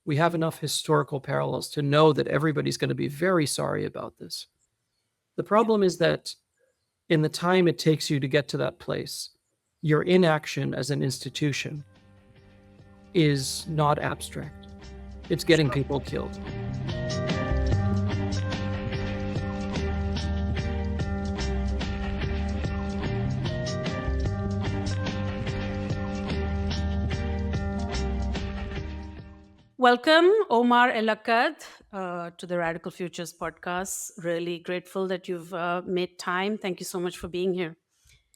We have enough historical parallels to know that everybody's going to be very sorry about this. The Yeah. problem is that in the time it takes you to get to that place, your inaction as an institution is not abstract. It's getting Sure. people killed. Welcome, Omar El Akkad, to the Radical Futures podcast. Really grateful that you've made time. Thank you so much for being here.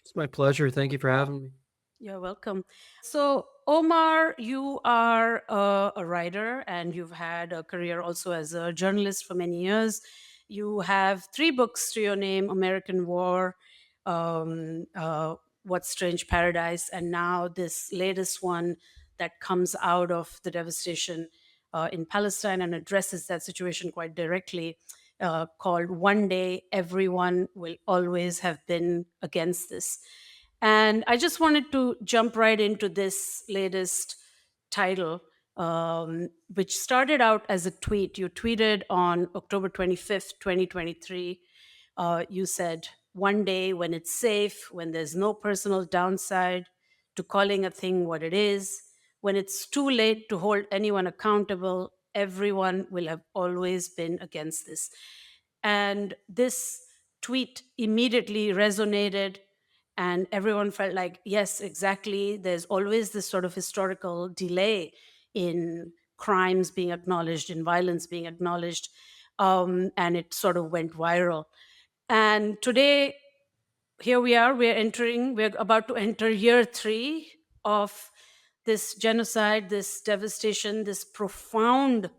It's my pleasure. Thank you for having me. You're welcome. So, Omar, you are a writer and you've had a career also as a journalist for many years. You have three books to your name: American War, um, uh, What Strange Paradise, and now this latest one that comes out of the devastation in Palestine and addresses that situation quite directly, called One Day Everyone Will Always Have Been Against This. And I just wanted to jump right into this latest title, which started out as a tweet. You tweeted on October 25th, 2023. You said, "One day when it's safe, when there's no personal downside to calling a thing what it is, when it's too late to hold anyone accountable, everyone will have always been against this." And this tweet immediately resonated, and everyone felt like, yes, exactly. There's always this sort of historical delay in crimes being acknowledged, in violence being acknowledged. And it sort of went viral. And today, here we are, we're about to enter year three of this genocide, this devastation, this profound,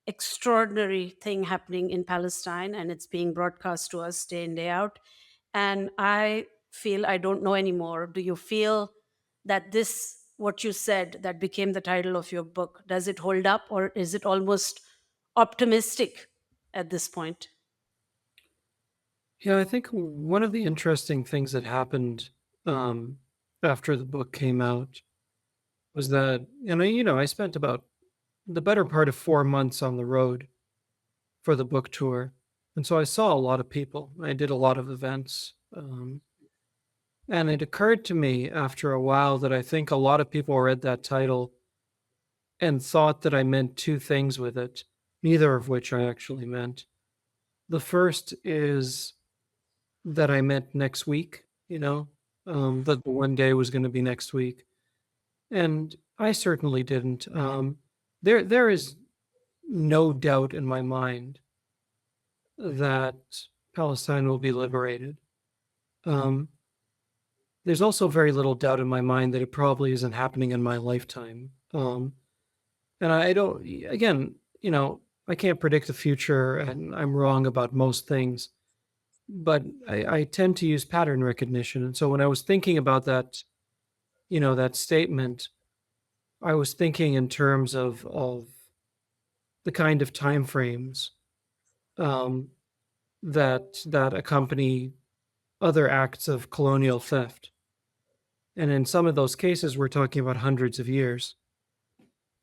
extraordinary thing happening in Palestine, and it's being broadcast to us day in, day out. And I feel I don't know anymore. Do you feel that this, what you said, that became the title of your book, does it hold up, or is it almost optimistic at this point? Yeah, I think one of the interesting things that happened um, after the book came out was that, I spent about the better part of 4 months on the road for the book tour. And so I saw a lot of people. I did a lot of events. And it occurred to me after a while that I think a lot of people read that title and thought that I meant two things with it, neither of which I actually meant. The first is that I meant next week, that the one day was going to be next week. And I certainly didn't. There is no doubt in my mind that Palestine will be liberated. Um, there's also very little doubt in my mind that it probably isn't happening in my lifetime. And I don't, again, I can't predict the future and I'm wrong about most things, but I tend to use pattern recognition. And so when I was thinking about that, that statement, I was thinking in terms of the kind of time frames um, that accompany other acts of colonial theft. And in some of those cases, we're talking about hundreds of years.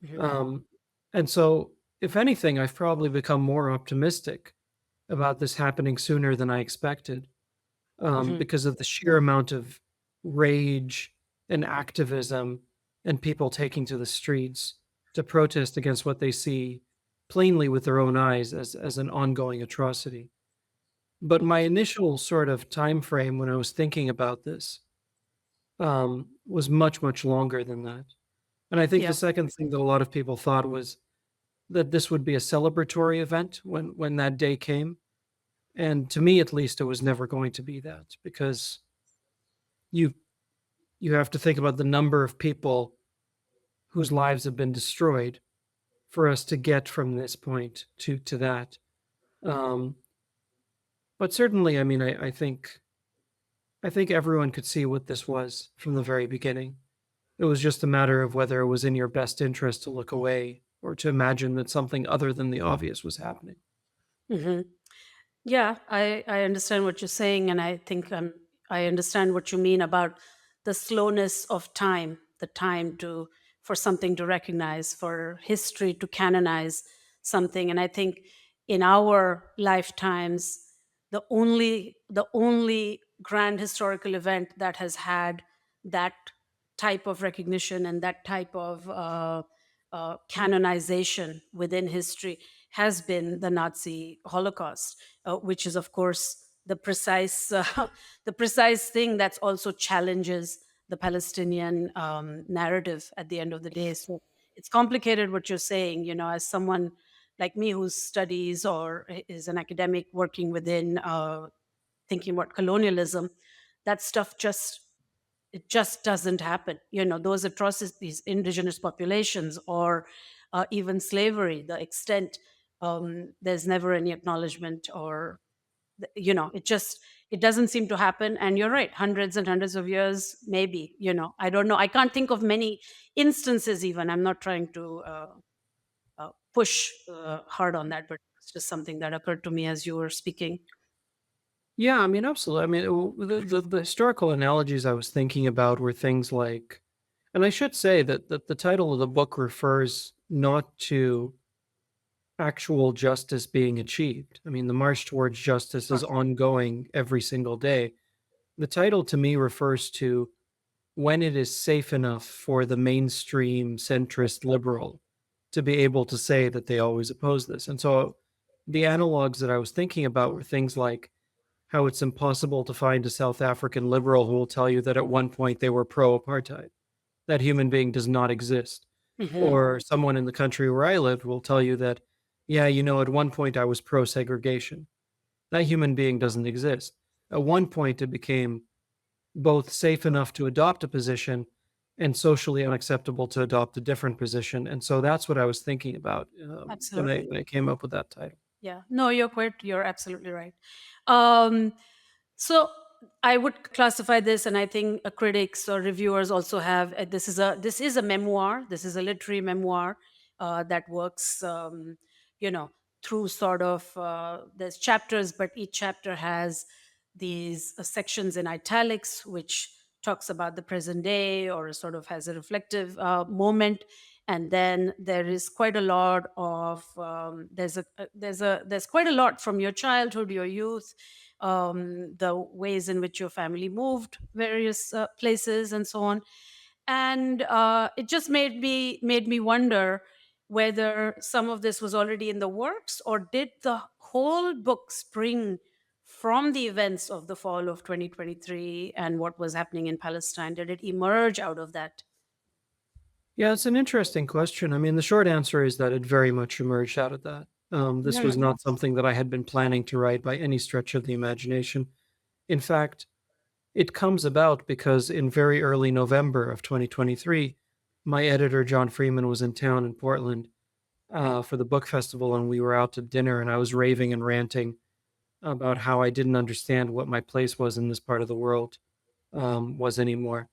Mhm. Um, and so, if anything, I've probably become more optimistic about this happening sooner than I expected Mhm. because of the sheer amount of rage and activism and people taking to the streets to protest against what they see plainly with their own eyes as an ongoing atrocity. But my initial sort of time frame when I was thinking about this was much, much longer than that. And I think the Yeah. second thing that a lot of people thought was that this would be a celebratory event when that day came. And to me, at least, it was never going to be that because you you have to think about the number of people whose lives have been destroyed for us to get from this point to that. Um, but certainly, I mean, I think everyone could see what this was from the very beginning. It was just a matter of whether it was in your best interest to look away or to imagine that something other than the obvious was happening. Hmm. Yeah, I understand what you're saying, and I think I understand what you mean about the slowness of time, the time to for something to recognize, for history to canonize something. And I think in our lifetimes, the only grand historical event that has had that type of recognition and that type of canonization within history has been the Nazi Holocaust, which is, of course, the precise the precise thing that's also challenges the Palestinian narrative at the end of the day. So it's complicated what you're saying. As someone like me who studies or is an academic working within thinking about colonialism, that stuff just doesn't happen. Those atrocities, indigenous populations, or even slavery, the extent, there's never any acknowledgement, or it doesn't seem to happen. And you're right, hundreds and hundreds of years, maybe. I don't know, I can't think of many instances. Even, I'm not trying to push hard on that, but it's just something that occurred to me as you were speaking. Yeah, I mean, absolutely. I mean, the historical analogies I was thinking about were things like, and I should say that the title of the book refers not to actual justice being achieved. I mean, the march towards justice is Sure. ongoing every single day. The title to me refers to when it is safe enough for the mainstream centrist liberal to be able to say that they always oppose this. And so the analogs that I was thinking about were things like how it's impossible to find a South African liberal who will tell you that at one point they were pro apartheid. That human being does not exist. Hmm. Or someone in the country where I lived will tell you that, yeah, at one point I was pro segregation. That human being doesn't exist. At one point, it became both safe enough to adopt a position and socially unacceptable to adopt a different position. And so that's what I was thinking about Absolutely. when I came up with that title. Yeah, no, you're absolutely right. um So I would classify this, and I think critics or reviewers also have. This is a memoir. This is a literary memoir that works, you know, through sort of there's chapters, but each chapter has these sections in italics, which talks about the present day or sort of has a reflective moment. And then there is quite a lot of there's quite a lot from your childhood, your youth, the ways in which your family moved various places and so on. And it just made me wonder whether some of this was already in the works, or did the whole book spring from the events of the fall of 2023 and what was happening in Palestine? Did it emerge out of that? Yeah, it's an interesting question. I mean, the short answer is that it very much emerged out of that. This was Mm. not something that I had been planning to write by any stretch of the imagination. In fact, it comes about because in very early November of 2023, my editor, John Freeman, was in town in Portland for the book festival, and we were out to dinner, and I was raving and ranting about how I didn't understand what my place was in this part of the world was anymore.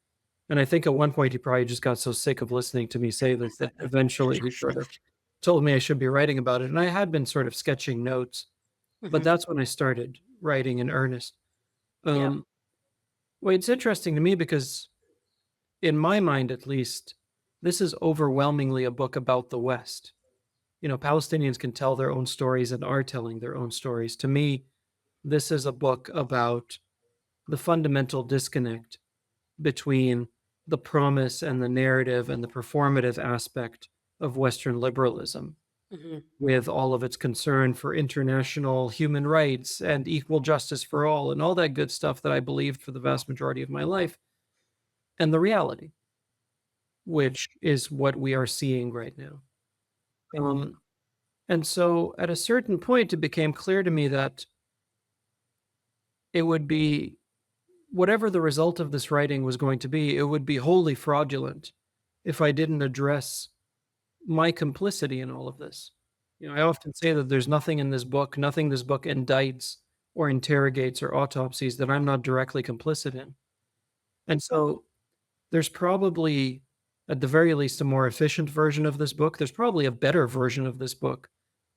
And I think at one point he probably just got so sick of listening to me say this that eventually he sort of told me I should be writing about it. And I had been sort of sketching notes, but Mhm. that's when I started writing in earnest. Yeah. Um, well, it's interesting to me because, in my mind at least, this is overwhelmingly a book about the West. Palestinians can tell their own stories and are telling their own stories. To me, this is a book about the fundamental disconnect between the promise and the narrative and the performative aspect of Western liberalism, Mhm. with all of its concern for international human rights and equal justice for all and all that good stuff that I believed for the vast majority of my life, and the reality, which is what we are seeing right now. Um, and so at a certain point, it became clear to me that it would be whatever the result of this writing was going to be, it would be wholly fraudulent if I didn't address my complicity in all of this. I often say that there's nothing in this book, nothing this book indicts or interrogates or autopsies that I'm not directly complicit in. And so there's probably, at the very least, a more efficient version of this book. There's probably a better version of this book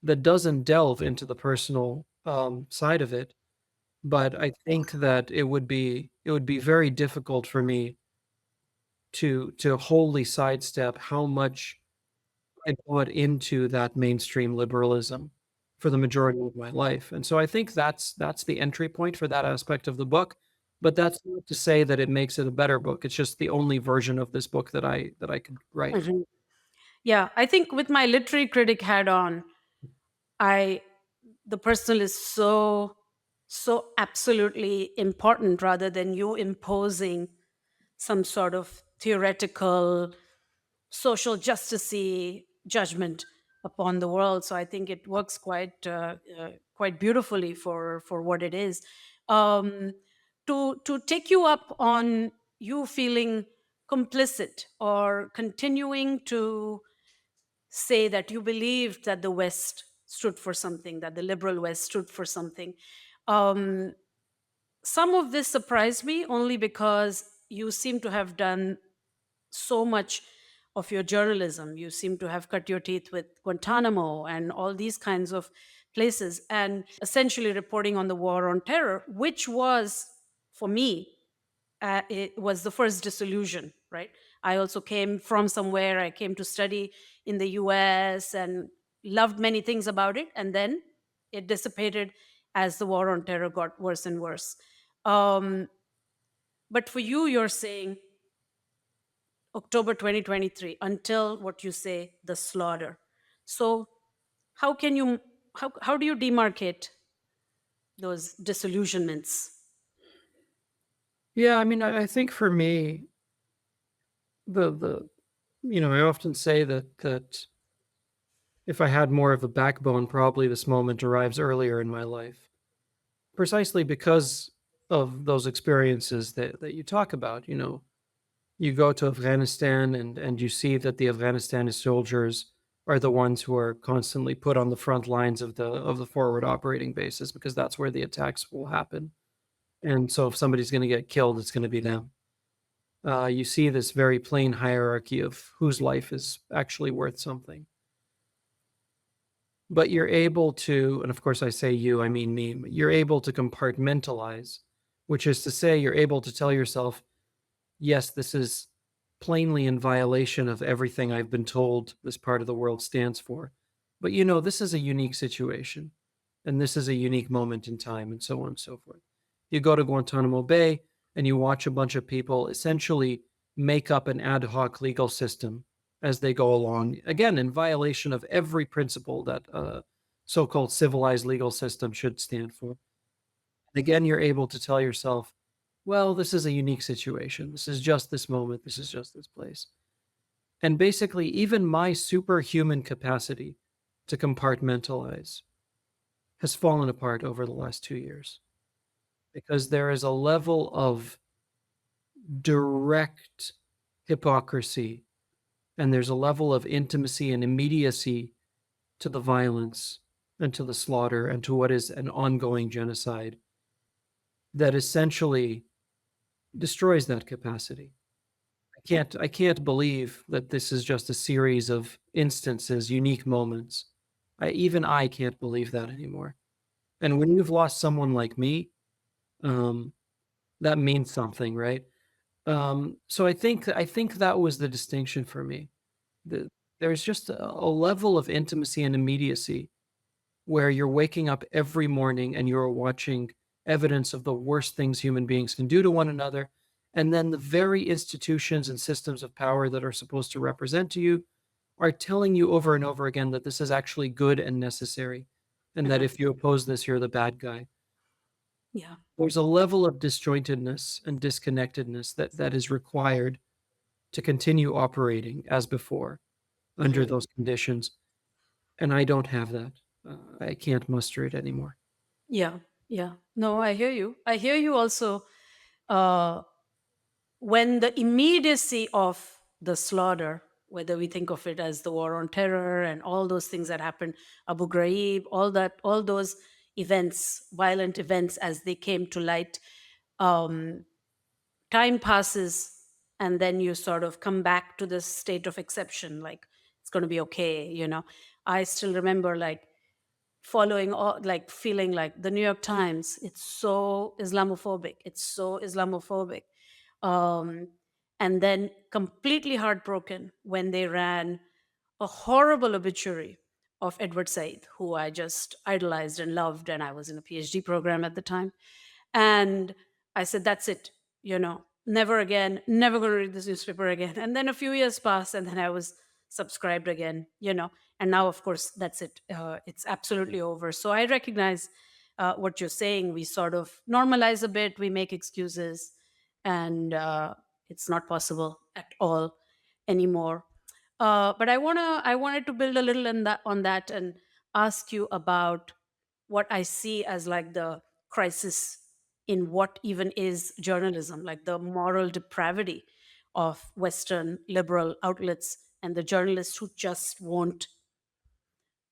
that doesn't delve into the personal side of it. But I think that it would be very difficult for me to wholly sidestep how much I bought into that mainstream liberalism for the majority of my life, and so I think that's the entry point for that aspect of the book, but that's not to say that it makes it a better book, it's just the only version of this book that I could write. Mhm. Yeah, I think with my literary critic hat on, I the personal is so absolutely important rather than you imposing some sort of theoretical social justicey judgment upon the world. So I think it works quite beautifully for what it is. Um, to take you up on you feeling complicit or continuing to say that you believed that the West stood for something, that the liberal West stood for something. Um, some of this surprised me only because you seem to have done so much of your journalism. You seem to have cut your teeth with Guantanamo and all these kinds of places, and essentially reporting on the war on terror, which was, for me, it was the first disillusion, right? I also came from somewhere, I came to study in the US and loved many things about it. And then it dissipated as the war on terror got worse and worse. Um, but for you, you're saying October 2023 until what you say, the slaughter. So, how can you, how do you demarcate those disillusionments? Yeah, I mean, I think for me, the I often say that if I had more of a backbone, probably this moment arrives earlier in my life, precisely because of those experiences that you talk about. You go to Afghanistan and you see that the Afghanistani soldiers are the ones who are constantly put on the front lines of the forward operating bases because that's where the attacks will happen. And so if somebody's going to get killed, it's going to be them. You see this very plain hierarchy of whose life is actually worth something. But you're able to, and of course I say you, I mean me, you're able to compartmentalize, which is to say you're able to tell yourself, yes, this is plainly in violation of everything I've been told this part of the world stands for. But this is a unique situation, and this is a unique moment in time, and so on and so forth. You go to Guantanamo Bay and you watch a bunch of people essentially make up an ad hoc legal system as they go along, again, in violation of every principle that a so called civilized legal system should stand for. Again, you're able to tell yourself, well, this is a unique situation. This is just this moment. This is just this place. And basically, even my superhuman capacity to compartmentalize has fallen apart over the last 2 years because there is a level of direct hypocrisy and there's a level of intimacy and immediacy to the violence and to the slaughter and to what is an ongoing genocide that essentially destroys that capacity. I can't believe that this is just a series of instances, unique moments. I can't believe that anymore. And when you've lost someone like me, um, that means something, right? So I think that was the distinction for me. The, there's just a level of intimacy and immediacy where you're waking up every morning and you're watching evidence of the worst things human beings can do to one another. And then the very institutions and systems of power that are supposed to represent you are telling you over and over again that this is actually good and necessary. And that Mhm. if you oppose this, you're the bad guy. Yeah. There's a level of disjointedness and disconnectedness that is required to continue operating as before under Mhm. those conditions. And I don't have that. I can't muster it anymore. Yeah. Yeah. No, I hear you. I hear you also. Uh, when the immediacy of the slaughter, whether we think of it as the war on terror and all those things that happened, Abu Ghraib, all those events, violent events as they came to light, um, time passes and then you sort of come back to this state of exception, like it's going to be okay. I still remember like following all, like feeling like the New York Times, it's so Islamophobic, it's so Islamophobic. um and then completely heartbroken when they ran a horrible obituary of Edward Said, who I just idolized and loved, and I was in a PhD program at the time. And I said, that's it, never again, never going to read this newspaper again. And then a few years passed, and then I was subscribed again, and now, of course, that's it. It's absolutely over. So I recognize what you're saying. We sort of normalize a bit, we make excuses, and it's not possible at all anymore. But I wanted to build a little on that and ask you about what I see as like the crisis in what even is journalism, like the moral depravity of Western liberal outlets and the journalists who just won't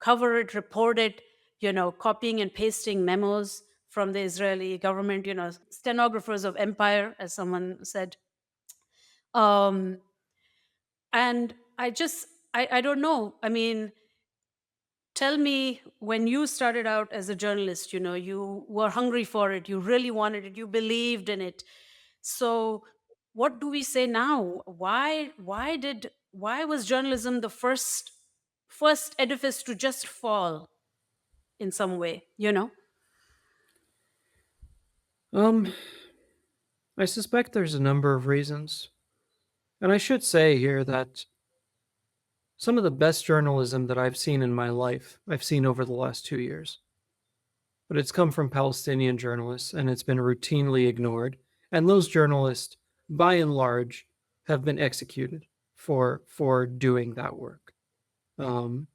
cover it, report it, copying and pasting memos from the Israeli government, stenographers of empire, as someone said. Um, and I don't know. I mean, tell me, when you started out as a journalist, you were hungry for it, you really wanted it, you believed in it. So what do we say now? Why was journalism the first edifice to just fall in some way, Um, I suspect there's a number of reasons. And I should say here that some of the best journalism that I've seen in my life, I've seen over the last 2 years. But it's come from Palestinian journalists and it's been routinely ignored. And those journalists, by and large, have been executed for doing that work. Um,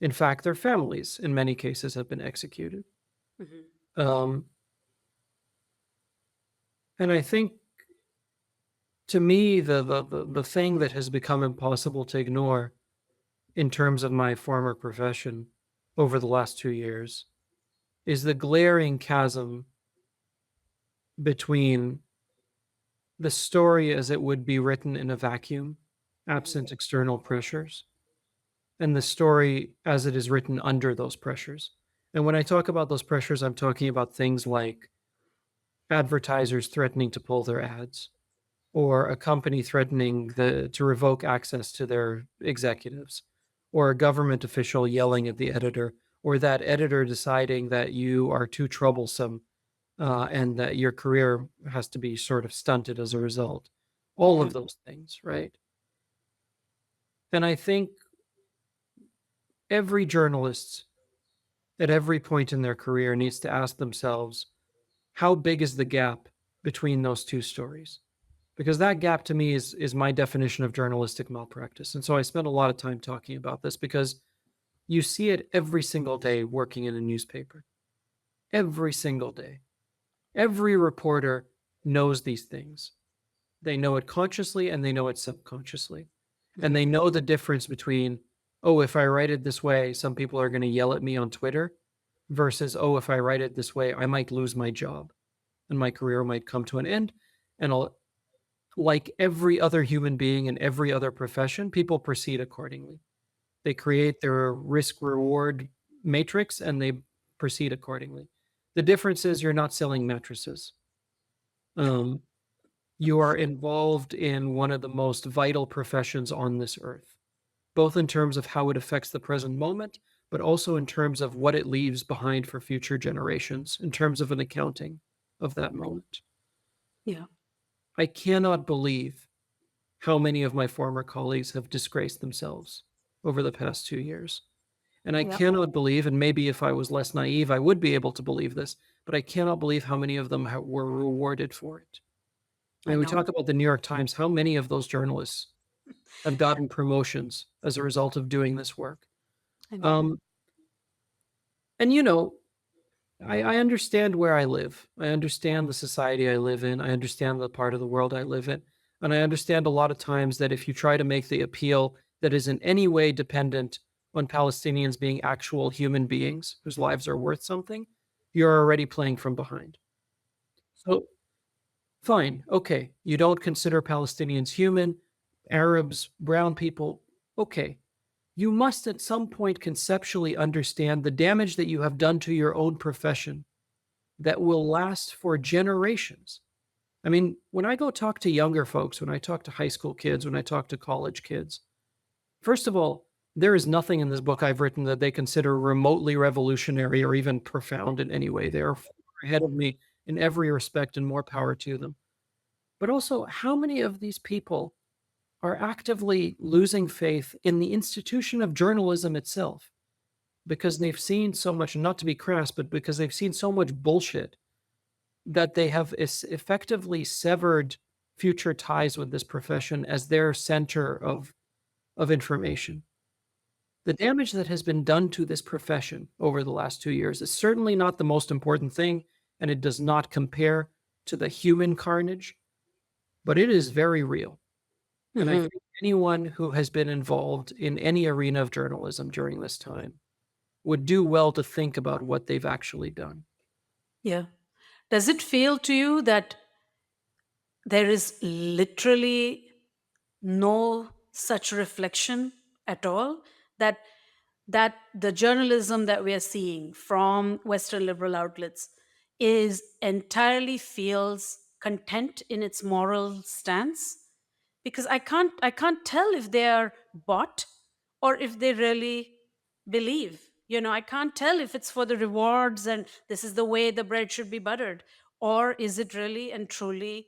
in fact, their families, in many cases, have been executed. Mhm. Um, and I think, to me, the thing that has become impossible to ignore in terms of my former profession over the last 2 years is the glaring chasm between the story as it would be written in a vacuum, Mhm. absent external pressures, and the story as it is written under those pressures. And when I talk about those pressures, I'm talking about things like advertisers threatening to pull their ads, or a company threatening to revoke access to their executives, or a government official yelling at the editor, or that editor deciding that you are too troublesome and that your career has to be sort of stunted as a result. All of Mhm. those things, right? And I think every journalist at every point in their career needs to ask themselves, how big is the gap between those two stories? Because that gap to me is my definition of journalistic malpractice. And so I spent a lot of time talking about this because you see it every single day working in a newspaper. Every single day. Every reporter knows these things. They know it consciously and they know it subconsciously. And they Mhm. know the difference between, oh, if I write it this way, some people are going to yell at me on Twitter, versus, oh, if I write it this way, I might lose my job and my career might come to an end. And like every other human being in every other profession, people proceed accordingly. They create their risk reward matrix and they proceed accordingly. The difference is you're not selling mattresses. Um, you are involved in one of the most vital professions on this earth, both in terms of how it affects the present moment, but also in terms of what it leaves behind for future generations, in terms of an accounting of that moment. Yeah. I cannot believe how many of my former colleagues have disgraced themselves over the past 2 years. And I Yeah. cannot believe, and maybe if I was less naive, I would be able to believe this, but I cannot believe how many of them were rewarded for it. I I mean, we know. talk about the New York Times. How many of those journalists have gotten promotions as a result of doing this work? I know. Um, and I understand where I live. I understand the society I live in. I understand the part of the world I live in. And I understand a lot of times that if you try to make the appeal that is in any way dependent on Palestinians being actual human beings whose lives are worth something, you're already playing from behind. So, fine. Okay. You don't consider Palestinians human, Arabs, brown people. Okay. You must at some point conceptually understand the damage that you have done to your own profession that will last for generations. I mean, when I go talk to younger folks, when I talk to high school kids, when I talk to college kids, first of all, there is nothing in this book I've written that they consider remotely revolutionary or even profound in any way. They are far ahead of me in every respect, and more power to them. But also, how many of these people are actively losing faith in the institution of journalism itself because they've seen so much, not to be crass, but because they've seen so much bullshit that they have effectively severed future ties with this profession as their center of information. The damage that has been done to this profession over the last 2 years is certainly not the most important thing, and it does not compare to the human carnage, but it is very real. And I Hmm. think anyone who has been involved in any arena of journalism during this time would do well to think about what they've actually done. Yeah. Does it feel to you that there is literally no such reflection at all? That the journalism that we are seeing from Western liberal outlets is entirely feels content in its moral stance? Because I can't tell if they are bought or if they really believe. I can't tell if it's for the rewards and this is the way the bread should be buttered, or is it really and truly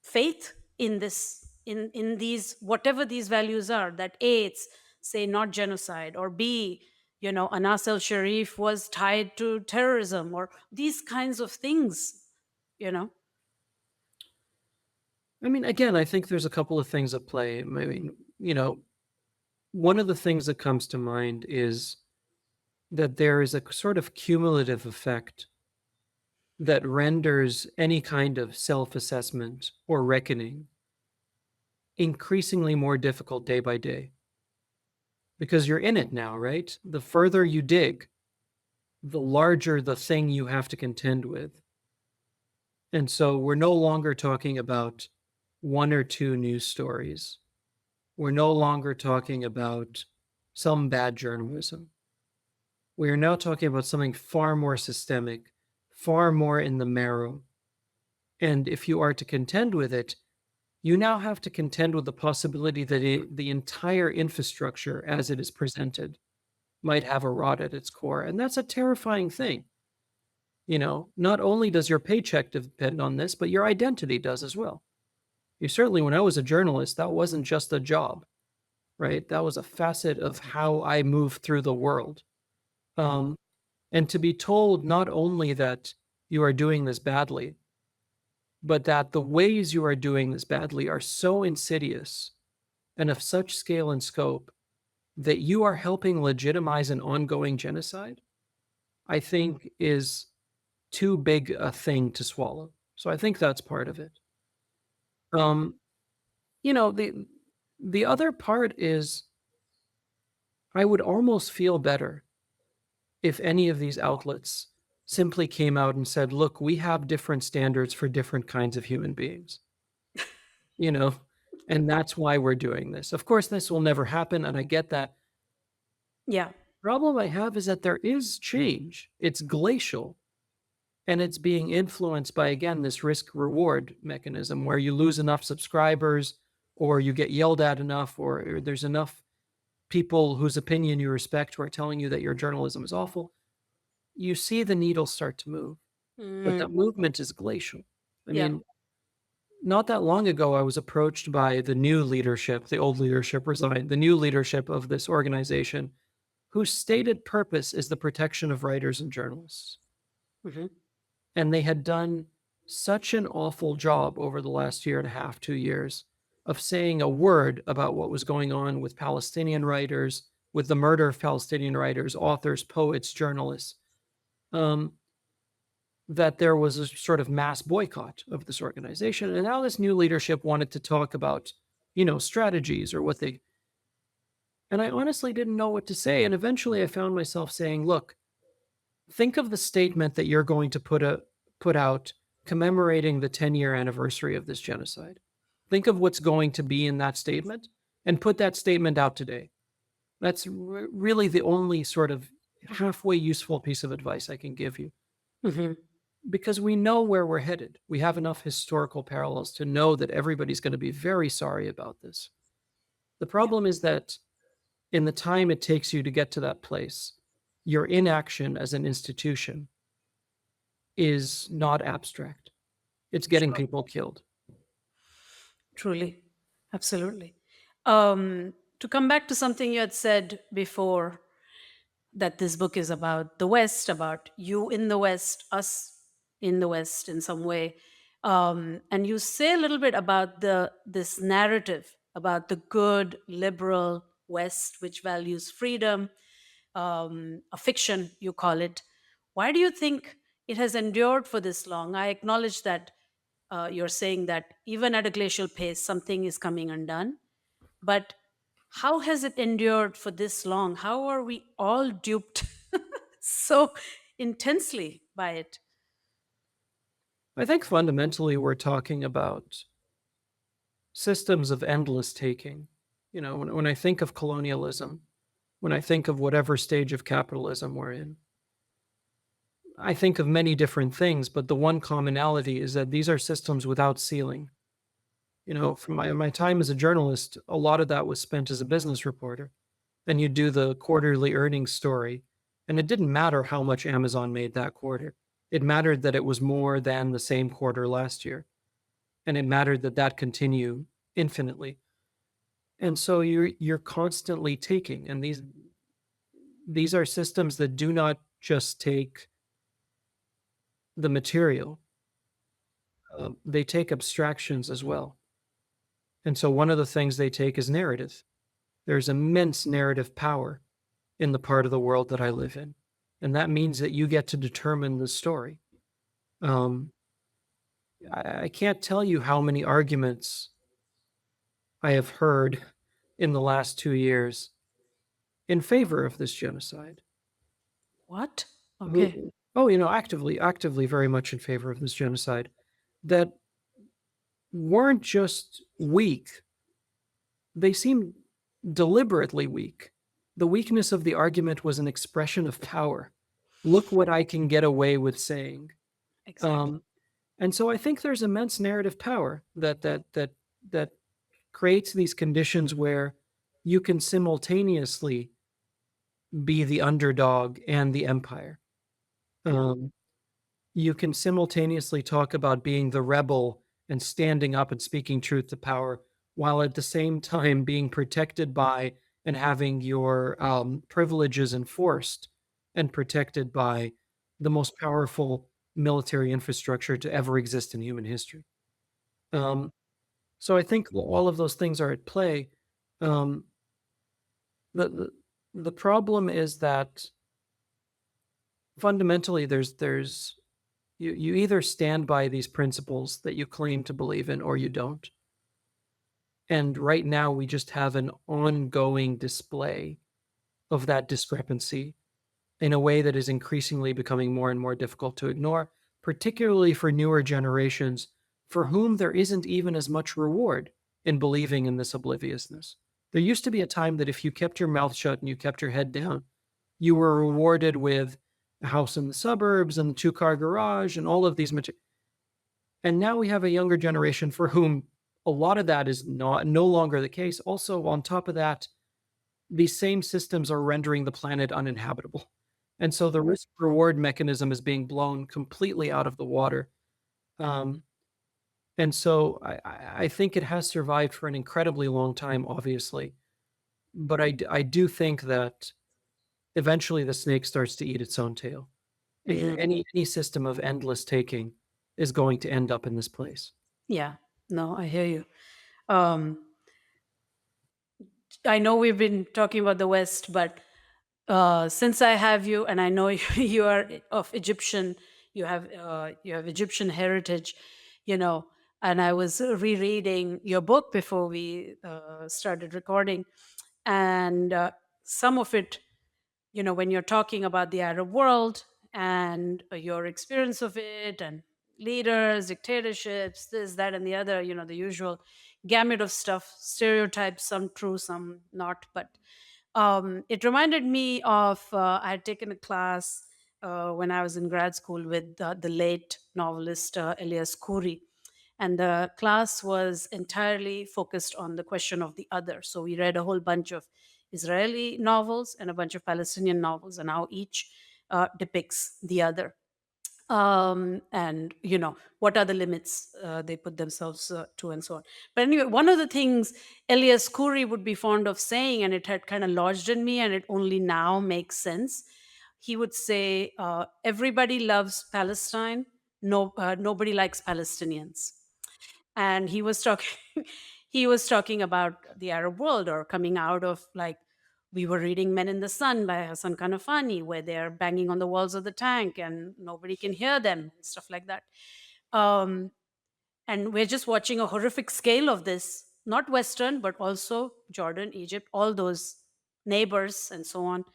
faith in this, in these, whatever these values are, that A, it's say not genocide, or B, Anas al Sharif was tied to terrorism, or these kinds of things you know I mean, again, I think there's a couple of things at play. I mean, one of the things that comes to mind is that there is a sort of cumulative effect that renders any kind of self assessment or reckoning increasingly more difficult day by day because you're in it now, right? The further you dig, the larger the thing you have to contend with. And so we're no longer talking about one or two news stories. We're no longer talking about some bad journalism. We are now talking about something far more systemic, far more in the marrow. And if you are to contend with it, you now have to contend with the possibility that the entire infrastructure as it is presented might have a rot at its core. And that's a terrifying thing. Not only does your paycheck depend on this, but your identity does as well. You certainly, when I was a journalist, that wasn't just a job, right? That was a facet of how I move through the world. Um, and to be told not only that you are doing this badly, but that the ways you are doing this badly are so insidious and of such scale and scope that you are helping legitimize an ongoing genocide, I think is too big a thing to swallow. So I think that's part of it. Um, the other part is I would almost feel better if any of these outlets simply came out and said, look, we have different standards for different kinds of human beings, you know, and that's why we're doing this. Of course, this will never happen, and I get that. yeah. Problem I have is that there is change. It's glacial, and it's being influenced by, again, this risk reward mechanism where you lose enough subscribers or you get yelled at enough or there's enough people whose opinion you respect who are telling you that your journalism is awful. You see the needle start to move, but Mm, that movement is glacial. I yeah. mean, not that long ago, I was approached by the new leadership. The old leadership resigned. The new leadership of this organization, whose stated purpose is the protection of writers and journalists. Hmm. And they had done such an awful job over the last year and a half, 2 years, of saying a word about what was going on with Palestinian writers, with the murder of Palestinian writers, authors, poets, journalists, um, that there was a sort of mass boycott of this organization. And now this new leadership wanted to talk about, strategies or what they. And I honestly didn't know what to say. And eventually I found myself saying, look, think of the statement that you're going to put out commemorating the 10-year anniversary of this genocide. Think of what's going to be in that statement and put that statement out today. That's really the only sort of halfway useful piece of advice I can give you. Hmm. because we know where we're headed. We have enough historical parallels to know that everybody's going to be very sorry about this. The Yeah, problem is that in the time it takes you to get to that place, your inaction as an institution is not abstract. It's getting sure. people killed. Truly. Absolutely. To come back to something you had said before, that this book is about the West, about you in the West, us in the West in some way. And you say a little bit about this narrative about the good liberal West, which values freedom, a fiction, you call it. Why do you think it has endured for this long? I acknowledge that you're saying that even at a glacial pace, something is coming undone. But how has it endured for this long? How are we all duped so intensely by it? I think fundamentally we're talking about systems of endless taking. When I think of colonialism, when I think of whatever stage of capitalism we're in, I think of many different things, but the one commonality is that these are systems without ceiling. From my time as a journalist, a lot of that was spent as a business reporter. Then you do the quarterly earnings story, and it didn't matter how much Amazon made that quarter. It mattered that it was more than the same quarter last year, and it mattered that that continued infinitely. And so you're constantly taking, and these are systems that do not just take the material, they take abstractions as well. And so one of the things they take is narrative. There's immense narrative power in the part of the world that I live in. And that means that you get to determine the story. Um, I can't tell you how many arguments I have heard in the last 2 years in favor of this genocide. What? Okay. Who, actively, very much in favor of this genocide, that weren't just weak, they seemed deliberately weak. The weakness of the argument was an expression of power. Look what I can get away with saying. Exactly. Um, and so I think there's immense narrative power that creates these conditions where you can simultaneously be the underdog and the empire. Yeah. Um, you can simultaneously talk about being the rebel and standing up and speaking truth to power, while at the same time being protected by and having your privileges enforced and protected by the most powerful military infrastructure to ever exist in human history. Um, so I think all of those things are at play. Um, the, the the problem is that fundamentally there's you either stand by these principles that you claim to believe in or you don't. And right now we just have an ongoing display of that discrepancy in a way that is increasingly becoming more and more difficult to ignore, particularly for newer generations for whom there isn't even as much reward in believing in this obliviousness. There used to be a time that if you kept your mouth shut and you kept your head down, you were rewarded with a house in the suburbs and the two-car garage and all of these material. And now we have a younger generation for whom a lot of that is not no longer the case. Also, on top of that, these same systems are rendering the planet uninhabitable. And so the risk reward mechanism is being blown completely out of the water. Um, and so I think it has survived for an incredibly long time, obviously. But I do think that eventually the snake starts to eat its own tail. Mhm. Any system of endless taking is going to end up in this place. Yeah. No, I hear you. Um, I know we've been talking about the West, but since I have you, and I know you are of Egyptian, you have Egyptian heritage, you know. And I was rereading your book before we started recording, and some of it, when you're talking about the Arab world and your experience of it, and leaders, dictatorships, this, that, and the other, the usual gamut of stuff, stereotypes, some true, some not, but it reminded me of I had taken a class when I was in grad school with the late novelist Elias Khoury. And the class was entirely focused on the question of the other. So we read a whole bunch of Israeli novels and a bunch of Palestinian novels, and how each depicts the other. And what are the limits they put themselves to, and so on. But anyway, one of the things Elias Khoury would be fond of saying, and it had kind of lodged in me and it only now makes sense, he would say, everybody loves Palestine, nobody likes Palestinians. And he was talking he was talking about the Arab world, or coming out of, like, we were reading Men in the Sun by Hassan Kanafani, where they're banging on the walls of the tank and nobody can hear them, and stuff like that. um, and we're just watching a horrific scale of this, not Western, but also Jordan, Egypt, all those neighbors, and so on.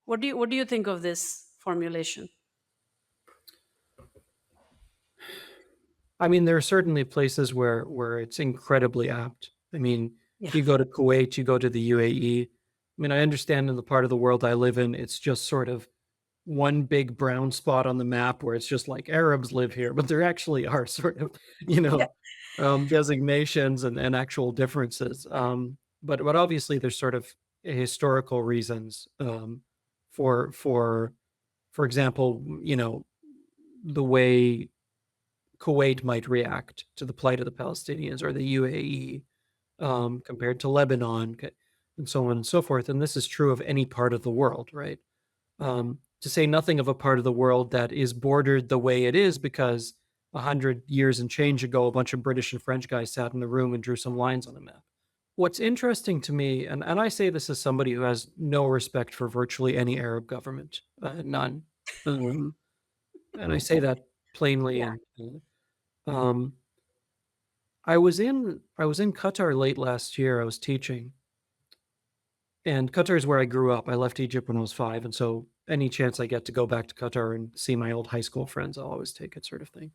What do you think of this formulation? I mean, there are certainly places where it's incredibly apt. I mean, Yeah. you go to Kuwait, you go to the UAE. I mean, I understand in the part of the world I live in, it's just sort of one big brown spot on the map where it's just like Arabs live here, but there actually are sort of, you Yeah. know, designations and actual differences. But obviously there's sort of historical reasons for for example, the way Kuwait might react to the plight of the Palestinians, or the UAE, compared to Lebanon, and so on and so forth. And this is true of any part of the world, right? To say nothing of a part of the world that is bordered the way it is because 100 years and change ago, a bunch of British and French guys sat in a room and drew some lines on a map. What's interesting to me, and I say this as somebody who has no respect for virtually any Arab government, none, um, and I say that plainly. Yeah. And um, I was in Qatar late last year. I was teaching, and Qatar is where I grew up. I left Egypt when I was 5, and so any chance I get to go back to Qatar and see my old high school friends, I'll always take it, sort of thing.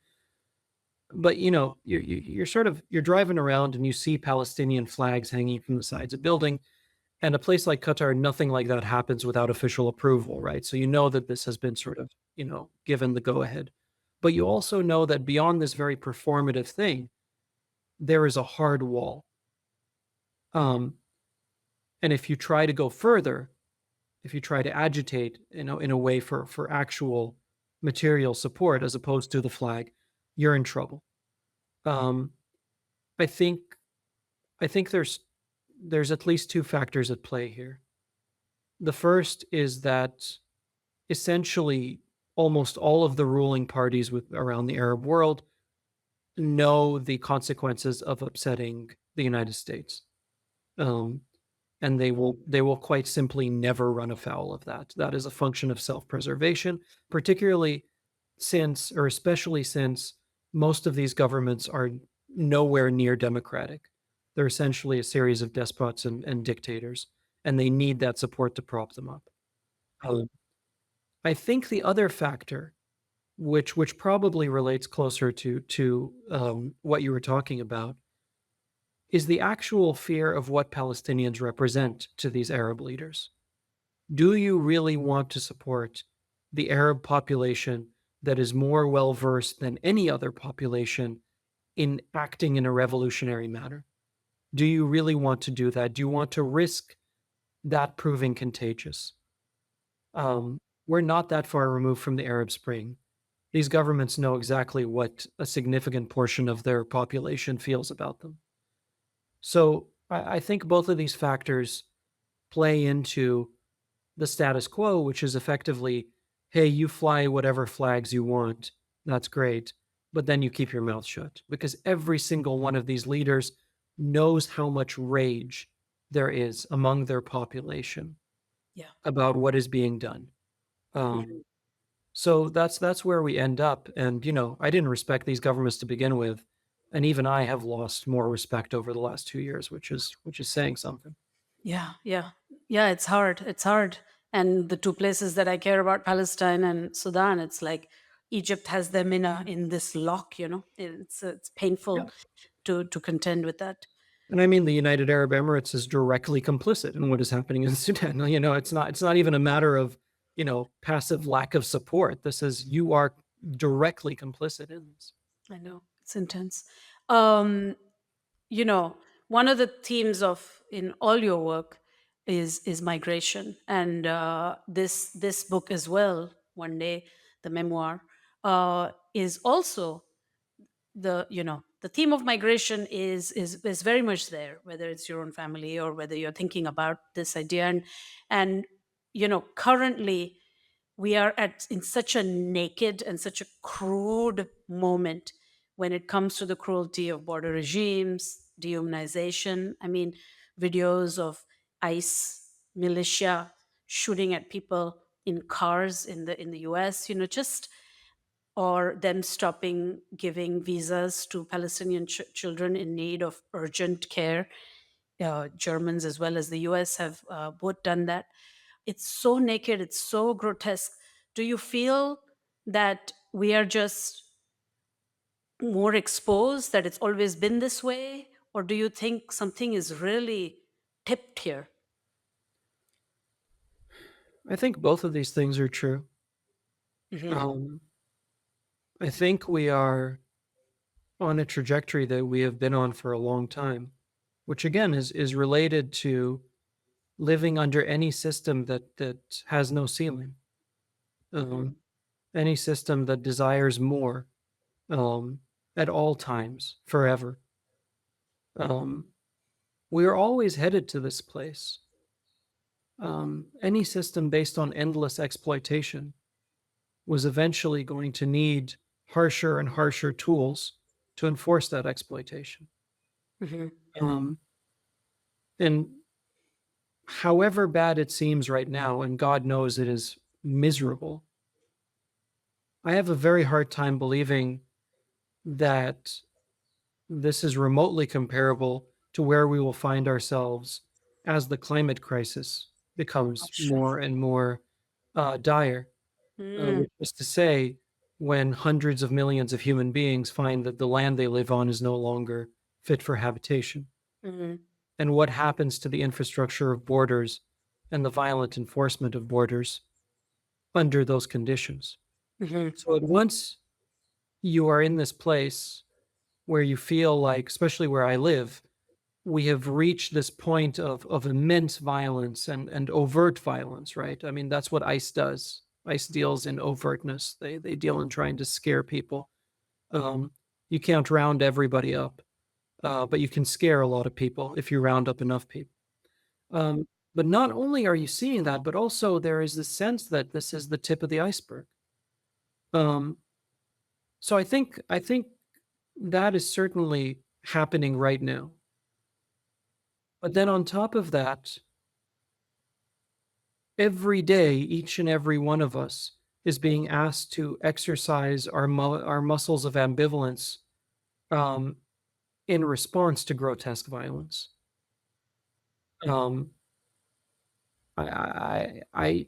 But you're sort of you're driving around and you see Palestinian flags hanging from the sides of building, and a place like Qatar, nothing like that happens without official approval, right? So you know that this has been sort of given the go ahead, but you also know that beyond this very performative thing, there is a hard wall. Um, and if you try to go further, if you try to agitate, in a way for actual material support as opposed to the flag, you're in trouble. Um, I think I think there's at least two factors at play here. The first is that essentially almost all of the ruling parties with around the Arab world know the consequences of upsetting the United States. Um, and they will quite simply never run afoul of that. That is a function of self-preservation, particularly since, or especially since, most of these governments are nowhere near democratic. They're essentially a series of despots and dictators, and they need that support to prop them up. Um, I think the other factor, which probably relates closer to what you were talking about, is the actual fear of what Palestinians represent to these Arab leaders. Do you really want to support the Arab population that is more well versed than any other population in acting in a revolutionary manner? Do you really want to do that? Do you want to risk that proving contagious? We're not that far removed from the Arab Spring. These governments know exactly what a significant portion of their population feels about them. So I think both of these factors play into the status quo, which is effectively, hey, you fly whatever flags you want. That's great. But then you keep your mouth shut because every single one of these leaders knows how much rage there is among their population Yeah. about what is being done. Yeah. Um, so that's where we end up. And I didn't respect these governments to begin with, and even I have lost more respect over the last 2 years, which is saying something. Yeah, yeah. Yeah, it's hard. It's hard. And the two places that I care about, Palestine and Sudan, it's like Egypt has them in this lock, It's painful Yeah. to contend with that. And I mean, the United Arab Emirates is directly complicit in what is happening in Sudan. It's not even a matter of passive lack of support. This is you are directly complicit in this. I know it's intense. Um, you know, one of the themes of in all your work is migration, and this book as well. One day, the memoir is also the theme of migration is very much there, whether it's your own family or whether you're thinking about this idea. And currently we are at in such a naked and such a crude moment when it comes to the cruelty of border regimes, dehumanization. I mean, videos of ICE militia shooting at people in cars in the US, just or them stopping giving visas to Palestinian children in need of urgent care. Germans as well as the US have both done that. It's so naked, it's so grotesque. Do you feel that we are just more exposed, that it's always been this way? Or do you think something is really tipped here? I think both of these things are true. Hmm. Um, I think we are on a trajectory that we have been on for a long time, which again is related to living under any system that has no ceiling, Hmm. um, any system that desires more um, at all times, forever. Um, we are always headed to this place. Any system based on endless exploitation was eventually going to need harsher and harsher tools to enforce that exploitation. Hmm. Um, and however bad it seems right now, and God knows it is miserable, I have a very hard time believing that this is remotely comparable to where we will find ourselves as the climate crisis becomes Sure. more and more dire. Mm-hmm. Which is to say, when hundreds of millions of human beings find that the land they live on is no longer fit for habitation, Hmm. and what happens to the infrastructure of borders and the violent enforcement of borders under those conditions. Hmm. So, at once you are in this place where you feel like, especially where I live, we have reached this point of immense violence and overt violence, right? I mean, that's what ICE does. ICE deals in overtness. They deal in trying to scare people. Um, you can't round everybody up, but you can scare a lot of people if you round up enough people. But not only are you seeing that, but also there is this sense that this is the tip of the iceberg. Um, so I think that is certainly happening right now. But then on top of that, every day, each and every one of us is being asked to exercise our muscles of ambivalence um, in response to grotesque violence. Um, I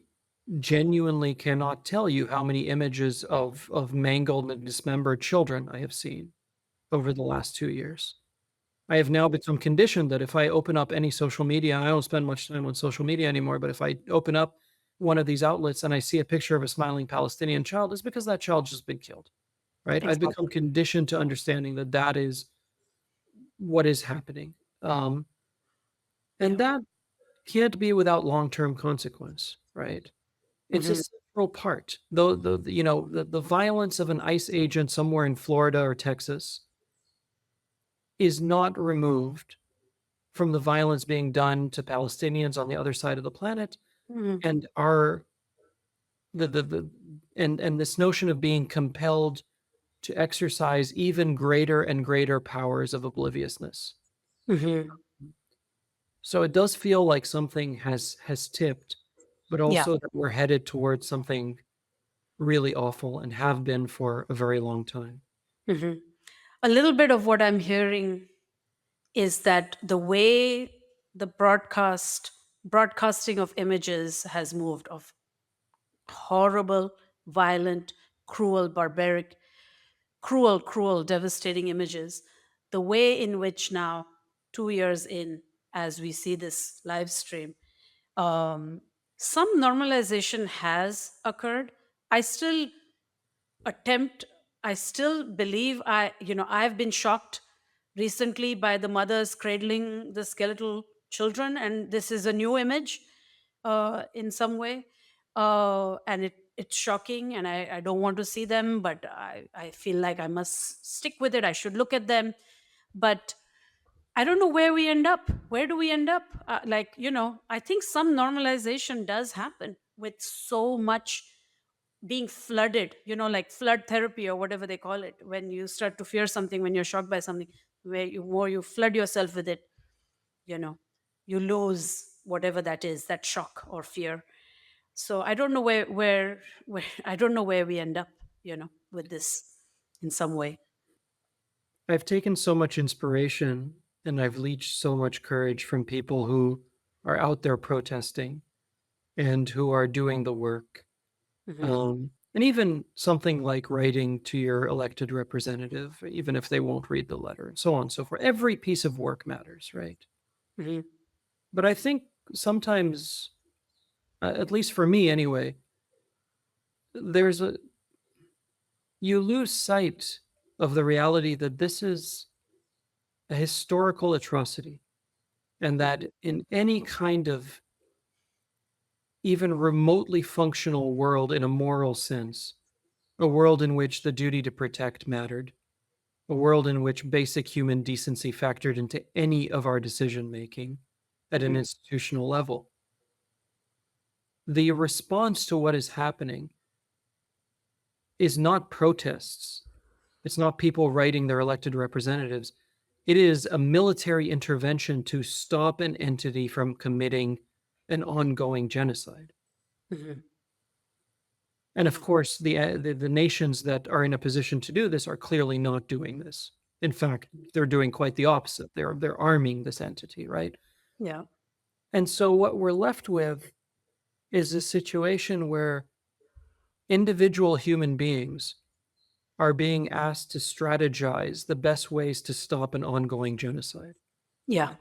genuinely cannot tell you how many images of mangled and dismembered children I have seen over the last 2 years. I have now become conditioned that if I open up any social media, I don't spend much time on social media anymore, but if I open up one of these outlets and I see a picture of a smiling Palestinian child, it's because that child's just been killed, right? I've become Exactly. conditioned to understanding that that is what is happening. And Yeah. that can't be without long-term consequence, right? It's a Hmm. central part. Though the violence of an ICE agent somewhere in Florida or Texas is not removed from the violence being done to Palestinians on the other side of the planet, Hmm. and our the and this notion of being compelled to exercise even greater and greater powers of obliviousness. Hmm. So it does feel like something has tipped, but Yeah. also that we're headed towards something really awful and have been for a very long time. Hmm. A little bit of what I'm hearing is that the way the broadcasting of images has moved of horrible, violent, cruel, barbaric, cruel, devastating images, the way in which now, 2 years in, as we see this live stream, um, some normalization has occurred. I still attempt I still believe I've been shocked recently by the mothers cradling the skeletal children, and this is a new image in some way. And it's shocking, and I don't want to see them, but I feel like I must stick with it. I should look at them. But I don't know where we end up. Where do we end up? I think some normalization does happen with so much being flooded, like flood therapy or whatever they call it, when you start to fear something, when you're shocked by something, where you more you flood yourself with it, you know, you lose whatever that is, that shock or fear. So I don't know where I don't know where we end up, with this in some way. I've taken so much inspiration and I've leached so much courage from people who are out there protesting and who are doing the work. Hmm. And even something like writing to your elected representative, even if they won't read the letter, and so on and so forth. Every piece of work matters, right? Hmm. But I think sometimes, at least for me anyway, there's a you lose sight of the reality that this is a historical atrocity, and that in any kind of even remotely functional world in a moral sense, a world in which the duty to protect mattered, a world in which basic human decency factored into any of our decision making at an Hmm. institutional level. The response to what is happening is not protests. It's not people writing their elected representatives. It is a military intervention to stop an entity from committing an ongoing genocide. Hmm. And of course, the nations that are in a position to do this are clearly not doing this. In fact, they're doing quite the opposite. They're arming this entity, right? Yeah. And so what we're left with is a situation where individual human beings are being asked to strategize the best ways to stop an ongoing genocide. Yeah.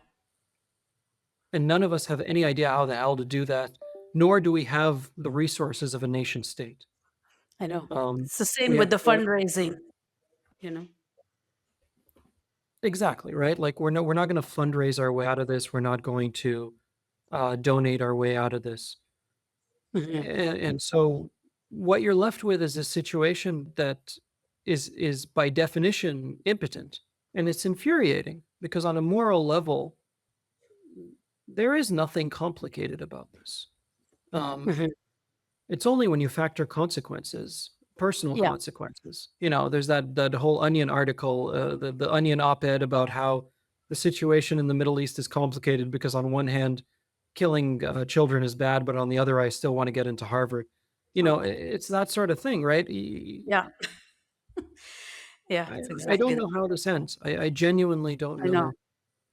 And none of us have any idea how the hell to do that, nor do we have the resources of a nation state. I know. Um, It's the same we with have the to, fundraising, you know. exactly right. Like we're not going to fundraise our way out of this. We're not going to donate our way out of this. Hmm. And so what you're left with is a situation that is by definition impotent, and it's infuriating because on a moral level there is nothing complicated about this. Um, Hmm. it's only when you factor consequences, personal Yeah. consequences. There's that whole Onion article, the Onion op-ed about how the situation in the Middle East is complicated because on one hand, killing children is bad, but on the other, I still want to get into Harvard. Oh, It's that sort of thing, right? yeah. Yeah, I, it's I exactly don't that. know how this ends. I genuinely don't I know. know.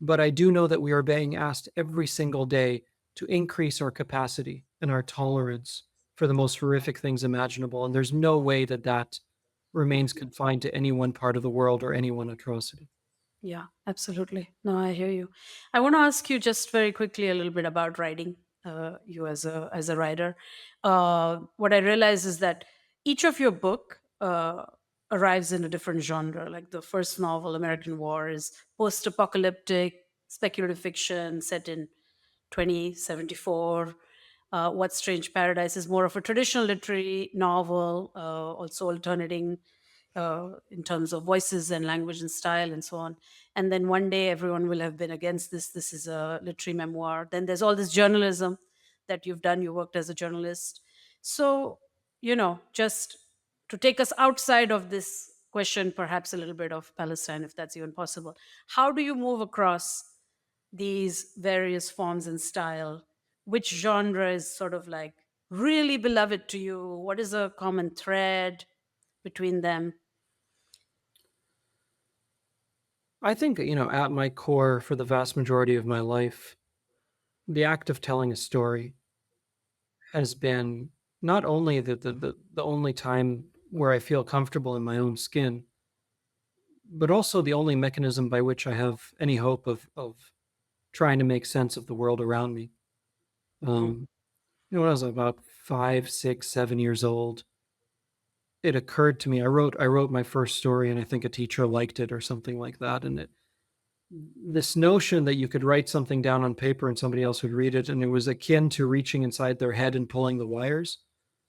But I do know that we are being asked every single day to increase our capacity and our tolerance for the most horrific things imaginable. And there's no way that that remains confined to any one part of the world or any one atrocity. Yeah, absolutely. No, I hear you. I want to ask you just very quickly a little bit about writing. You as a writer, what I realize is that each of your book arrives in a different genre. Like the first novel, American War, is post-apocalyptic speculative fiction set in 2074. What Strange Paradise is more of a traditional literary novel, also alternating in terms of voices and language and style and so on. And then one day everyone will have been against this. This is a literary memoir. Then there's all this journalism that you've done. You worked as a journalist. So, just to take us outside of this question, perhaps a little bit of Palestine, if that's even possible, how do you move across these various forms and style? Which genre is sort of like really beloved to you? What is a common thread between them? I think, at my core, for the vast majority of my life, the act of telling a story has been not only the only time where I feel comfortable in my own skin, but also the only mechanism by which I have any hope of trying to make sense of the world around me. Mhm. Um, when I was about 5, 6, 7 years old, it occurred to me. I wrote my first story, and I think a teacher liked it or something like that. And this notion that you could write something down on paper and somebody else would read it, and it was akin to reaching inside their head and pulling the wires,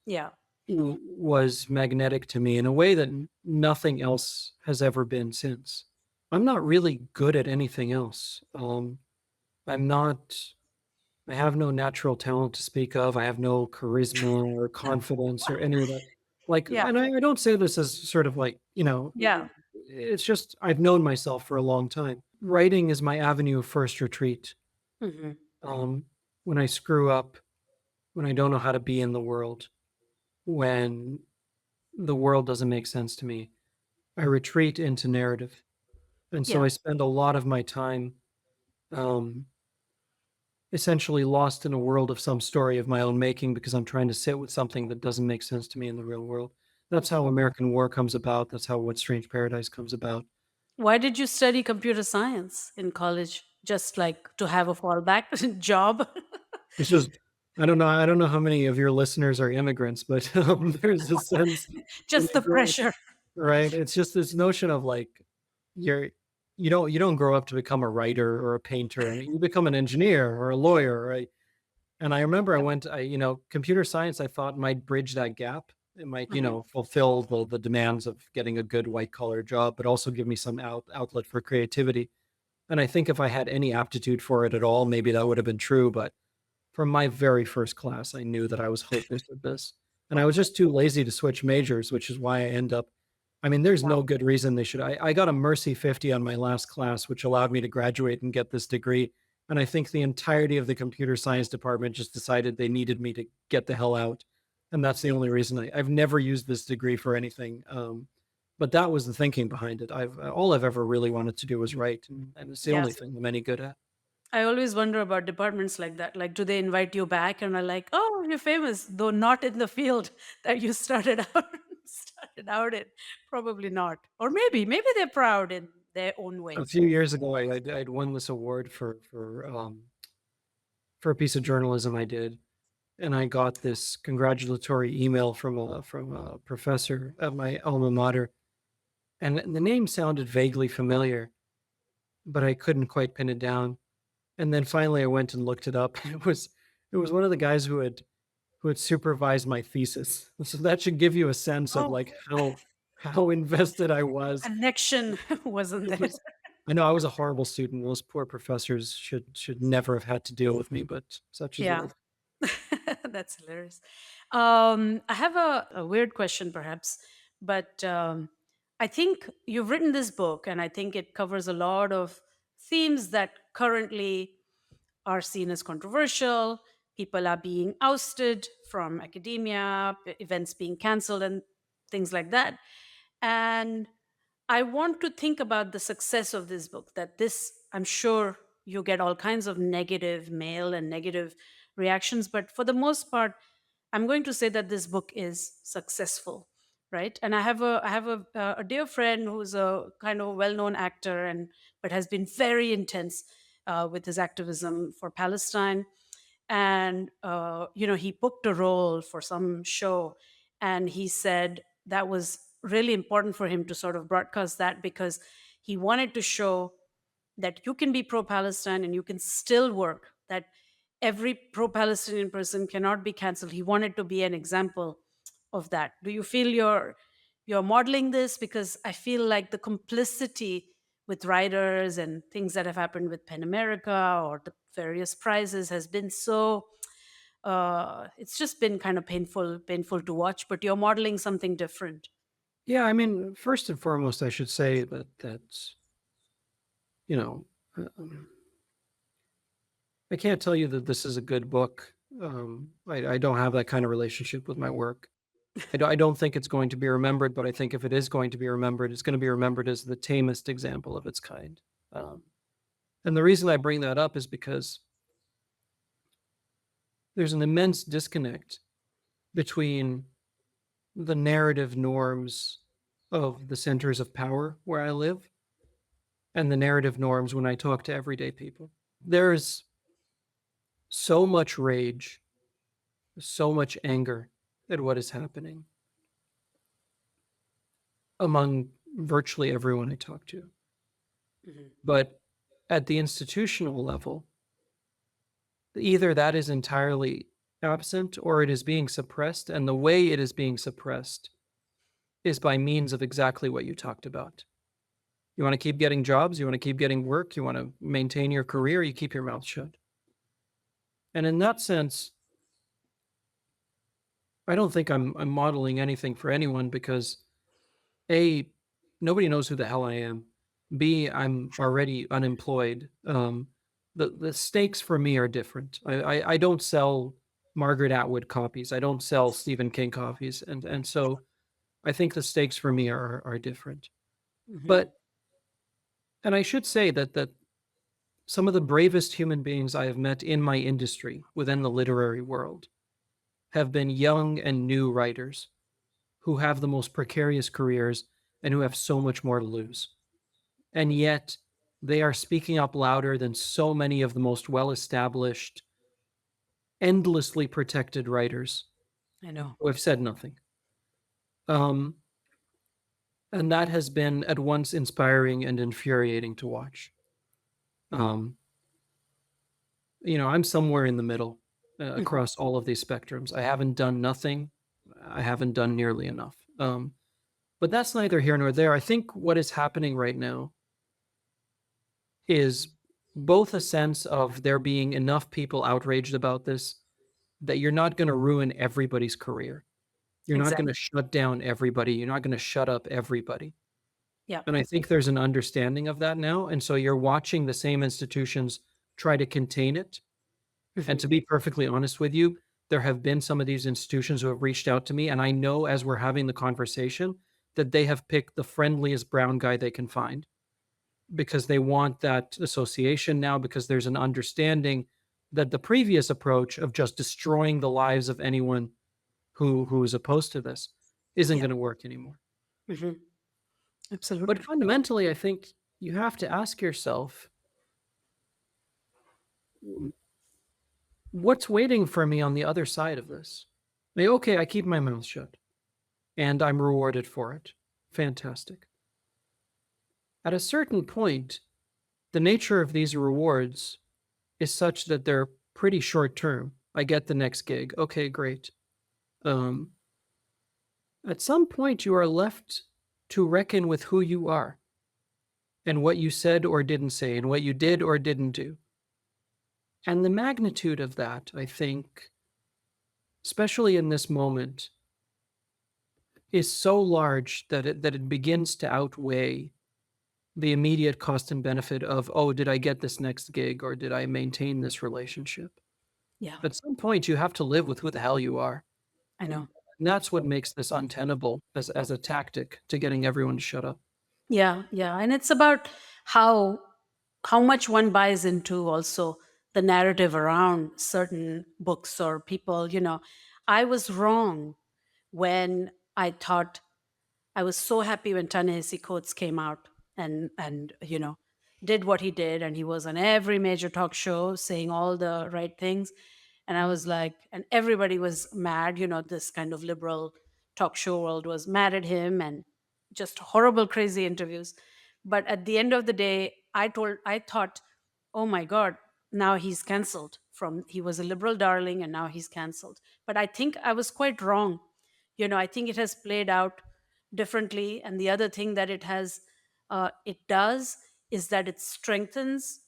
Yeah. was magnetic to me in a way that nothing else has ever been since. I'm not really good at anything else. I'm not. I have no natural talent to speak of. I have no charisma or confidence or any of that. Like, Yeah. and I don't say this as sort of like, Yeah. it's just I've known myself for a long time. Writing is my avenue of first retreat. Hmm. Um, when I screw up, when I don't know how to be in the world, when the world doesn't make sense to me, I retreat into narrative. And so Yeah. I spend a lot of my time um, essentially lost in a world of some story of my own making because I'm trying to sit with something that doesn't make sense to me in the real world. That's how American War comes about. That's how What Strange Paradise comes about. Why did you study computer science in college? Just like to have a fallback job? It's just I don't know how many of your listeners are immigrants, but there's a sense when Just you the grow up, pressure. right? It's just this notion of like you're you don't grow up to become a writer or a painter. I mean, you become an engineer or a lawyer, right? And I remember computer science I thought might bridge that gap. It might, Mhm. fulfill the demands of getting a good white collar job, but also give me some outlet for creativity. And I think if I had any aptitude for it at all, maybe that would have been true. But from my very first class, I knew that I was hopeless at this. And I was just too lazy to switch majors, which is why I end up. I mean, there's no good reason they should. I got a Mercy 50 on my last class, which allowed me to graduate and get this degree. And I think the entirety of the computer science department just decided they needed me to get the hell out. And that's the only reason I've never used this degree for anything. But that was the thinking behind it. All I've ever really wanted to do was write, and it's the only Yes. thing I'm any good at. I always wonder about departments like that. Like, do they invite you back and are like, "Oh, you're famous," though not in the field that you started out started out in? Probably not. Or maybe they're proud in their own way. A few years ago, I'd won this award for a piece of journalism I did, and I got this congratulatory email from a professor at my alma mater, and the name sounded vaguely familiar, but I couldn't quite pin it down. And then finally, I went and looked it up. It was one of the guys who had supervised my thesis. So that should give you a sense of Oh, like how invested I was. connection wasn't It there. was I know I was a horrible student. Those poor professors should never have had to deal with me, but such is Yeah. life. That's hilarious. I have a weird question, perhaps, but I think you've written this book, and I think it covers a lot of themes that currently are seen as controversial. People are being ousted from academia, events being canceled, and things like that. And I want to think about the success of this book. That this, I'm sure you get all kinds of negative mail and negative reactions, but for the most part, I'm going to say that this book is successful, right? And I have a dear friend who's a kind of well-known actor and but has been very intense with his activism for Palestine. And he booked a role for some show, and he said that was really important for him to sort of broadcast that because he wanted to show that you can be pro-Palestine and you can still work, that every pro-Palestinian person cannot be cancelled. He wanted to be an example of that. Do you feel you're modeling this? Because I feel like the complicity with writers and things that have happened with Pen America or the various prizes has been so it's just been kind of painful to watch, but you're modeling something different. Yeah, I mean, first and foremost, I should say that's you know, um, I can't tell you that this is a good book. I don't have that kind of relationship with my work. I don't think it's going to be remembered, but I think if it is going to be remembered, it's going to be remembered as the tamest example of its kind. Um, and the reason I bring that up is because there's an immense disconnect between the narrative norms of the centers of power where I live and the narrative norms when I talk to everyday people. There's so much rage so much anger at what is happening among virtually everyone I talk to. Mhm. But at the institutional level, either that is entirely absent or it is being suppressed. And the way it is being suppressed is by means of exactly what you talked about. You want to keep getting jobs, you want to keep getting work, you want to maintain your career, you keep your mouth shut. And in that sense, I don't think I'm modeling anything for anyone because A, nobody knows who the hell I am. B, I'm already unemployed. The stakes for me are different. I don't sell Margaret Atwood copies. I don't sell Stephen King copies, and so I think the stakes for me are different. Mhm. But and I should say that some of the bravest human beings I have met in my industry within the literary world have been young and new writers who have the most precarious careers and who have so much more to lose. And yet they are speaking up louder than so many of the most well established, endlessly protected writers I know. who have said nothing. Um, and that has been at once inspiring and infuriating to watch. Um, I'm somewhere in the middle Mhm. across all of these spectrums. I haven't done nothing. I haven't done nearly enough. But that's neither here nor there. I think what is happening right now is both a sense of there being enough people outraged about this that you're not going to ruin everybody's career. You're not going to Exactly. shut down everybody. You're not going to shut up everybody. Yeah. And I think there's an understanding of that now. And so you're watching the same institutions try to contain it. And Mhm. to be perfectly honest with you, there have been some of these institutions who have reached out to me. And I know as we're having the conversation that they have picked the friendliest brown guy they can find because they want that association now because there's an understanding that the previous approach of just destroying the lives of anyone who is opposed to this isn't Yeah. going to work anymore. Mhm. But Absolutely. fundamentally, I think you have to ask yourself, what's waiting for me on the other side of this? Like, okay, I keep my mouth shut and I'm rewarded for it. Fantastic. At a certain point, the nature of these rewards is such that they're pretty short term. I get the next gig. Okay, great. Um, at some point, you are left to reckon with who you are and what you said or didn't say and what you did or didn't do. And the magnitude of that, I think, especially in this moment, is so large that it begins to outweigh the immediate cost and benefit of, oh, did I get this next gig or did I maintain this relationship? Yeah. At some point, you have to live with who the hell you are. I know. And that's what makes this untenable as a tactic to getting everyone to shut up. Yeah, yeah, and it's about how how much one buys into also the narrative around certain books or people. I was wrong when I thought I was so happy when Ta-Nehisi Coates came out and did what he did, and he was on every major talk show saying all the right things. And I was like, and everybody was mad. This kind of liberal talk show world was mad at him, and just horrible, crazy interviews. But at the end of the day, I thought, oh my God, now he's cancelled. From he was a liberal darling, and now he's cancelled. But I think I was quite wrong. I think it has played out differently, and the other thing that it does is that it strengthens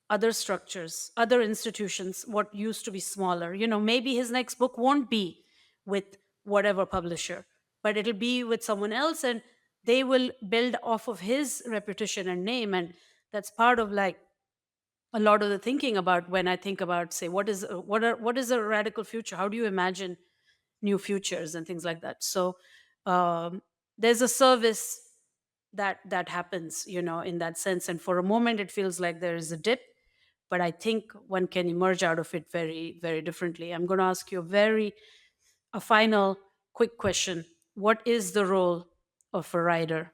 other structures, other institutions, what used to be smaller. Maybe his next book won't be with whatever publisher, but it'll be with someone else, and they will build off of his reputation and name. And that's part of like a lot of the thinking about when I think about, say, what is a radical future? How do you imagine new futures and things like that? So um, there's a service that happens, in that sense. And for a moment, it feels like there is a dip, but I think one can emerge out of it very, very differently. I'm going to ask you a final quick question. What is the role of a writer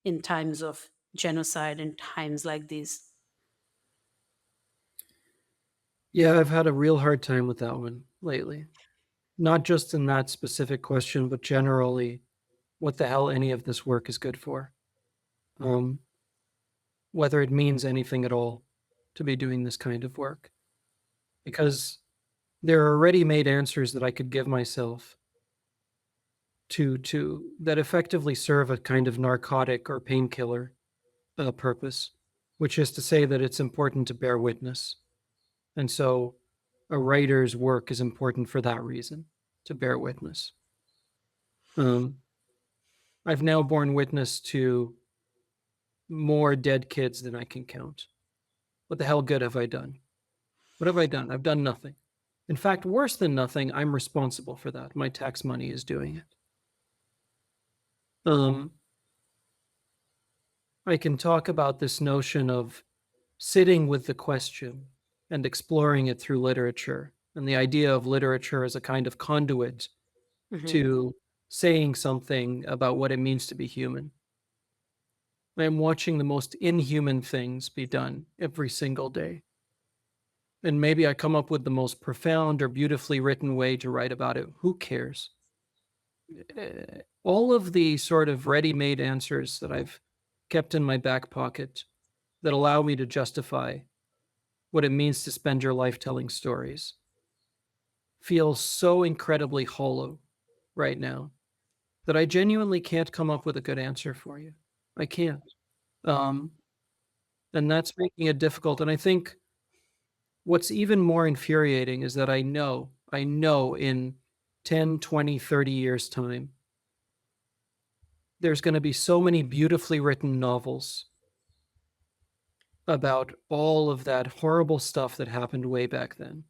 in times of genocide, in times like these? Yeah, I've had a real hard time with that one lately. not just in that specific question, but generally what the hell any of this work is good for. Um, whether it means anything at all to be doing this kind of work. Because there are ready-made answers that I could give myself to that effectively serve a kind of narcotic or painkiller purpose, which is to say that it's important to bear witness. And so a writer's work is important for that reason, to bear witness. Um, I've now borne witness to more dead kids than I can count. What the hell good have I done? What have I done? I've done nothing. In fact, worse than nothing, I'm responsible for that. My tax money is doing it. Um, I can talk about this notion of sitting with the question and exploring it through literature, and the idea of literature as a kind of conduit Hmm. to saying something about what it means to be human. I am watching the most inhuman things be done every single day. And maybe I come up with the most profound or beautifully written way to write about it. Who cares? All of the sort of ready made answers that I've kept in my back pocket that allow me to justify what it means to spend your life telling stories feel so incredibly hollow right now that I genuinely can't come up with a good answer for you. I can't. Um, and that's making it difficult. And I think what's even more infuriating is that I know in 10, 20, 30 years' time, there's going to be so many beautifully written novels about all of that horrible stuff that happened way back then.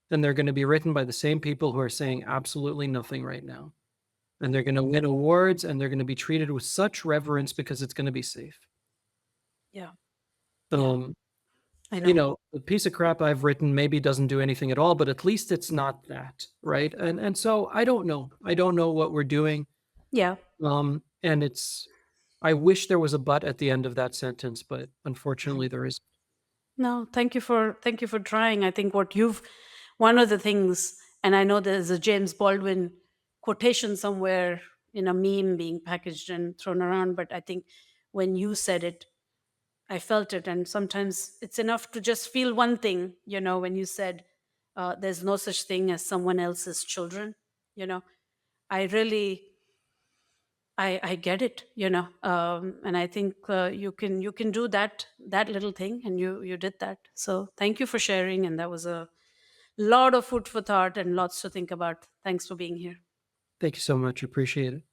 And they're going to be written by the same people who are saying absolutely nothing right now. And they're going to win awards and they're going to be treated with such reverence because it's going to be safe. Yeah. Yeah. Um, I know. the piece of crap I've written maybe doesn't do anything at all, but at least it's not that, right? And so I don't know. I don't know what we're doing. Yeah. And it's I wish there was a but at the end of that sentence, but unfortunately there isn't. No, thank you for trying. I think what you've one of the things, and I know there's a James Baldwin quotation somewhere in a meme being packaged and thrown around, but I think when you said it, I felt it. And sometimes it's enough to just feel one thing, when you said there's no such thing as someone else's children, you know, I really I get it, and I think you can do that little thing, and you did that. So thank you for sharing, and that was a lot of food for thought and lots to think about. Thanks for being here. Thank you so much. Appreciate it.